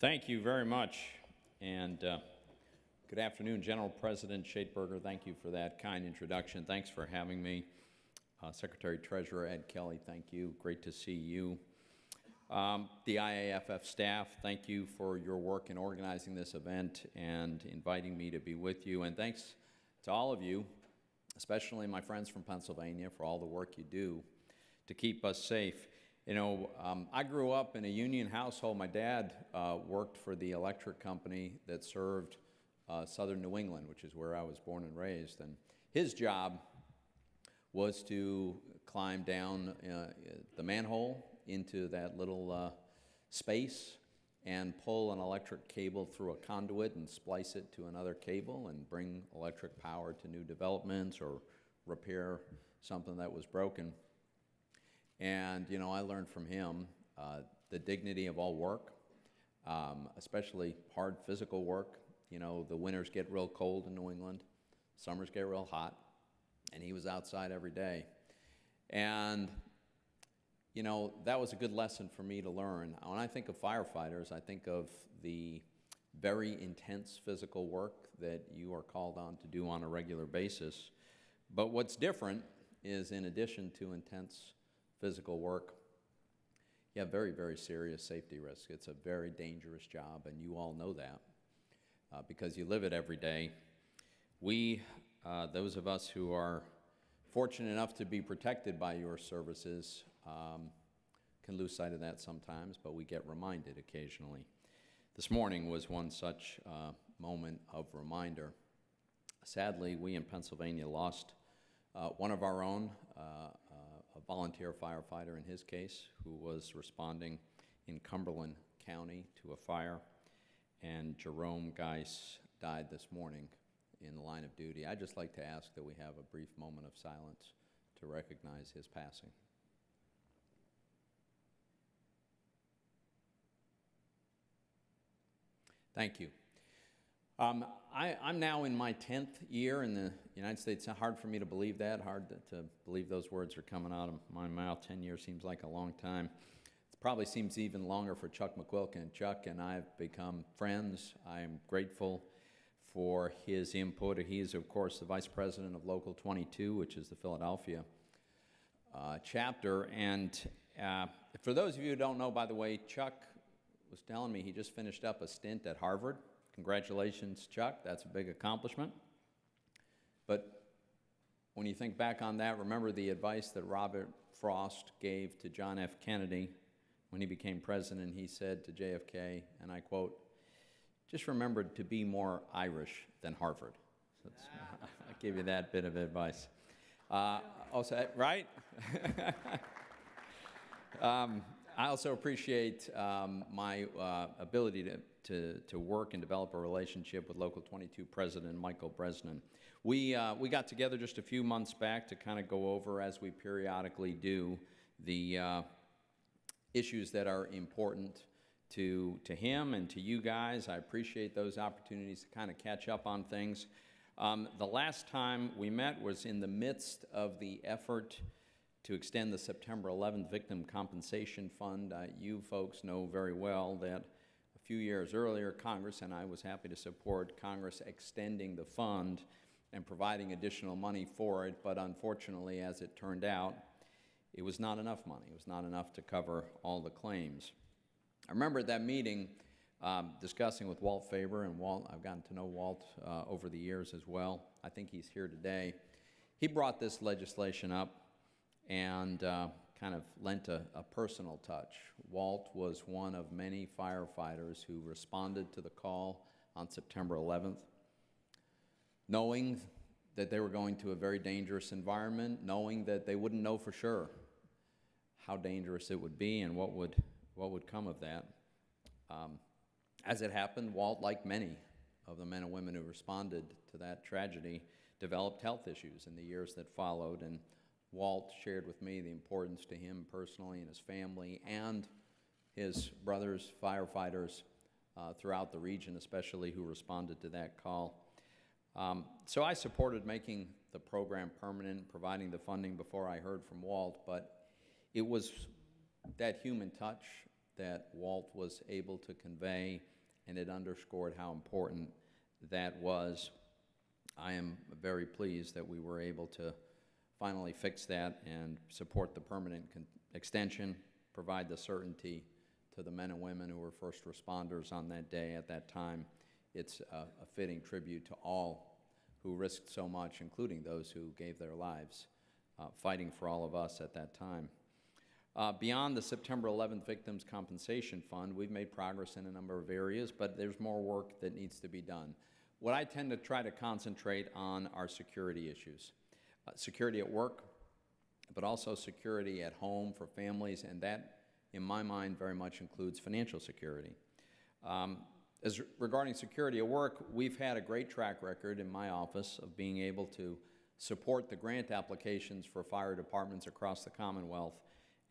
Thank you very much, and good afternoon, General President Schaetberger. Thank you for that kind introduction. Thanks for having me. Secretary Treasurer Ed Kelly, thank you. Great to see you. The IAFF staff, thank you for your work in organizing this event and inviting me to be with you. And thanks to all of you, especially my friends from Pennsylvania, for all the work you do to keep us safe. You know, I grew up in a union household. My dad worked for the electric company that served southern New England, which is where I was born and raised. And his job was to climb down the manhole into that little space and pull an electric cable through a conduit and splice it to another cable and bring electric power to new developments or repair something that was broken. And, you know, I learned from him the dignity of all work, especially hard physical work. You know, the winters get real cold in New England, summers get real hot, and he was outside every day. And, you know, that was a good lesson for me to learn. When I think of firefighters, I think of the very intense physical work that you are called on to do on a regular basis. But what's different is, in addition to intense physical work, you have very, very serious safety risks. It's a very dangerous job, and you all know that because you live it every day. We, those of us who are fortunate enough to be protected by your services, can lose sight of that sometimes, but we get reminded occasionally. This morning was one such moment of reminder. Sadly, we in Pennsylvania lost one of our own, a volunteer firefighter in his case, who was responding in Cumberland County to a fire, and Jerome Geis died this morning in the line of duty. I'd just like to ask that we have a brief moment of silence to recognize his passing. Thank you. I'm now in my 10th year in the United States. It's hard for me to believe that, hard to believe those words are coming out of my mouth. 10 years seems like a long time. It probably seems even longer for Chuck McQuilkin. Chuck and I have become friends. I'm grateful for his input. He is, of course, the Vice President of Local 22, which is the Philadelphia chapter. And for those of you who don't know, by the way, Chuck was telling me he just finished up a stint at Harvard. Congratulations, Chuck. That's a big accomplishment. But when you think back on that, remember the advice that Robert Frost gave to John F. Kennedy when he became president. He said to JFK, and I quote, "Just remember to be more Irish than Harvard." So I'll give you that bit of advice. Also, right? I also appreciate my ability to work and develop a relationship with Local 22 President Michael Bresnan. We got together just a few months back to kind of go over, as we periodically do, the issues that are important to him and to you guys. I appreciate those opportunities to kind of catch up on things. The last time we met was in the midst of the effort to extend the September 11th Victim Compensation Fund. You folks know very well that a few years earlier, Congress, and I was happy to support Congress extending the fund and providing additional money for it, but unfortunately, as it turned out, it was not enough money. It was not enough to cover all the claims. I remember at that meeting discussing with Walt Faber, and Walt, I've gotten to know Walt over the years as well. I think he's here today. He brought this legislation up and kind of lent a personal touch. Walt was one of many firefighters who responded to the call on September 11th, knowing that they were going to a very dangerous environment, knowing that they wouldn't know for sure how dangerous it would be and what would come of that. As it happened, Walt, like many of the men and women who responded to that tragedy, developed health issues in the years that followed, and Walt shared with me the importance to him personally and his family and his brothers, firefighters throughout the region, especially who responded to that call. So I supported making the program permanent, providing the funding before I heard from Walt, but it was that human touch that Walt was able to convey, and it underscored how important that was. I am very pleased that we were able to finally fix that and support the permanent extension, provide the certainty to the men and women who were first responders on that day at that time. It's a fitting tribute to all who risked so much, including those who gave their lives fighting for all of us at that time. Beyond the September 11th Victims Compensation Fund, we've made progress in a number of areas, but there's more work that needs to be done. What I tend to try to concentrate on are security issues. Security at work, but also security at home for families, and that, in my mind, very much includes financial security. As regarding security at work, we've had a great track record in my office of being able to support the grant applications for fire departments across the Commonwealth.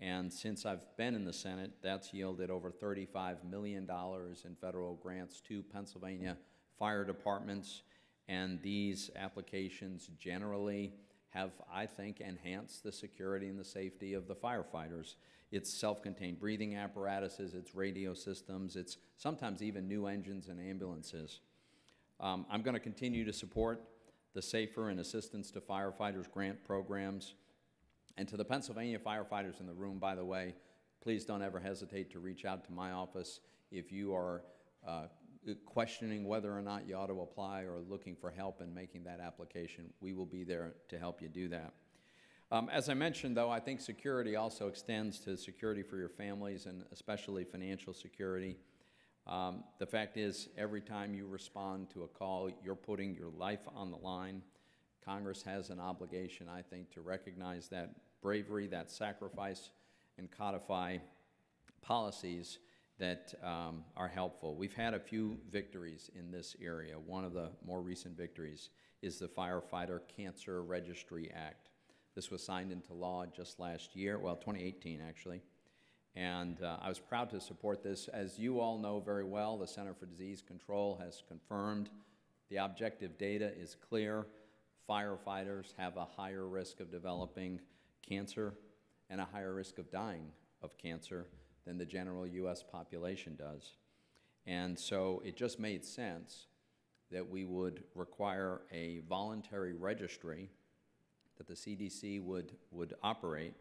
And since I've been in the Senate, that's yielded over $35 million in federal grants to Pennsylvania fire departments. And these applications generally have, I think, enhanced the security and the safety of the firefighters. It's self-contained breathing apparatuses, it's radio systems, it's sometimes even new engines and ambulances. I'm going to continue to support the Safer and Assistance to Firefighters grant programs. And to the Pennsylvania firefighters in the room, by the way, please don't ever hesitate to reach out to my office if you are questioning whether or not you ought to apply or looking for help in making that application. We will be there to help you do that. As I mentioned, though, I think security also extends to security for your families and especially financial security. The fact is, every time you respond to a call, you're putting your life on the line. Congress has an obligation, I think, to recognize that bravery, that sacrifice, and codify policies that are helpful. We've had a few victories in this area. One of the more recent victories is the Firefighter Cancer Registry Act. This was signed into law just last year, well, 2018 actually, and I was proud to support this. As you all know very well, the Center for Disease Control has confirmed the objective data is clear. Firefighters have a higher risk of developing cancer and a higher risk of dying of cancer than the general U.S. population does. And so it just made sense that we would require a voluntary registry that the CDC would operate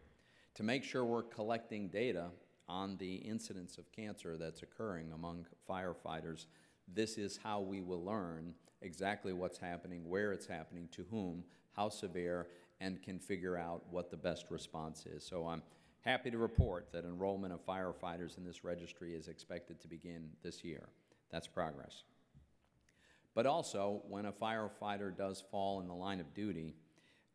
to make sure we're collecting data on the incidence of cancer that's occurring among firefighters. This is how we will learn exactly what's happening, where it's happening, to whom, how severe, and can figure out what the best response is. So I'm happy to report that enrollment of firefighters in this registry is expected to begin this year. That's progress. But also, when a firefighter does fall in the line of duty,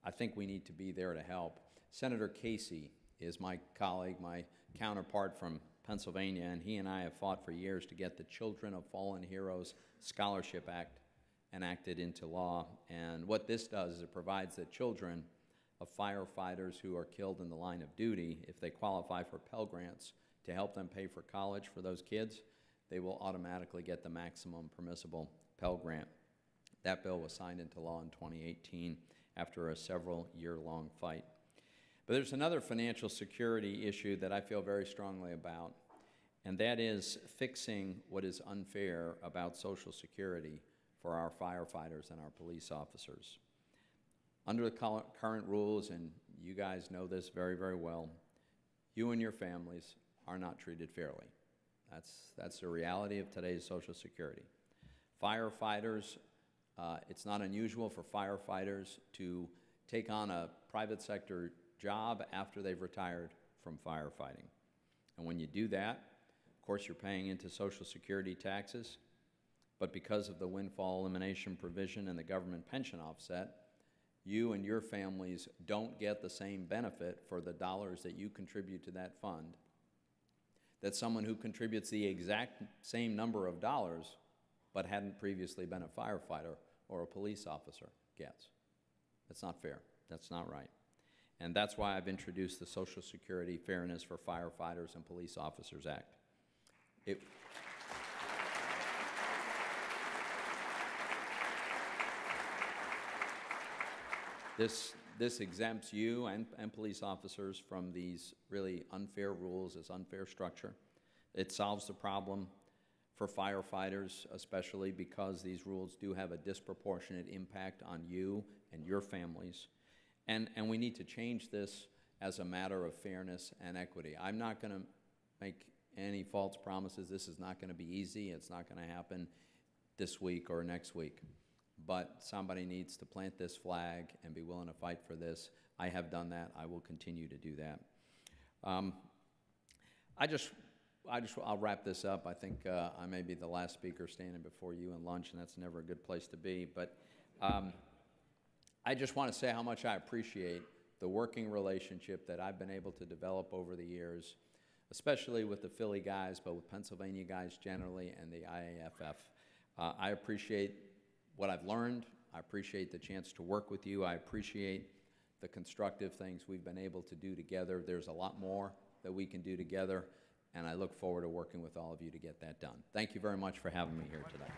I think we need to be there to help. Senator Casey is my colleague, my counterpart from Pennsylvania, and he and I have fought for years to get the Children of Fallen Heroes Scholarship Act enacted into law. And what this does is it provides that children of firefighters who are killed in the line of duty, if they qualify for Pell Grants to help them pay for college for those kids, they will automatically get the maximum permissible Pell Grant. That bill was signed into law in 2018 after a several-year-long fight. But there's another financial security issue that I feel very strongly about, and that is fixing what is unfair about Social Security for our firefighters and our police officers. Under the current rules, and you guys know this very, very well, you and your families are not treated fairly. That's the reality of today's Social Security. Firefighters, it's not unusual for firefighters to take on a private sector job after they've retired from firefighting. And when you do that, of course, you're paying into Social Security taxes, but because of the windfall elimination provision and the government pension offset, you and your families don't get the same benefit for the dollars that you contribute to that fund that someone who contributes the exact same number of dollars but hadn't previously been a firefighter or a police officer gets. That's not fair. That's not right. And that's why I've introduced the Social Security Fairness for Firefighters and Police Officers Act. This exempts you and police officers from these really unfair rules, this unfair structure It solves the problem for firefighters, especially because these rules do have a disproportionate impact on you and your families. And we need to change this as a matter of fairness and equity. I'm not going to make any false promises. This is not going to be easy. It's not going to happen this week or next week. But somebody needs to plant this flag and be willing to fight for this. I have done that. I will continue to do that. I'll wrap this up. I think I may be the last speaker standing before you in lunch, and that's never a good place to be. But I just want to say how much I appreciate the working relationship that I've been able to develop over the years, especially with the Philly guys, but with Pennsylvania guys generally and the IAFF. I appreciate what I've learned. I appreciate the chance to work with you. I appreciate the constructive things we've been able to do together. There's a lot more that we can do together, and I look forward to working with all of you to get that done. Thank you very much for having me here today.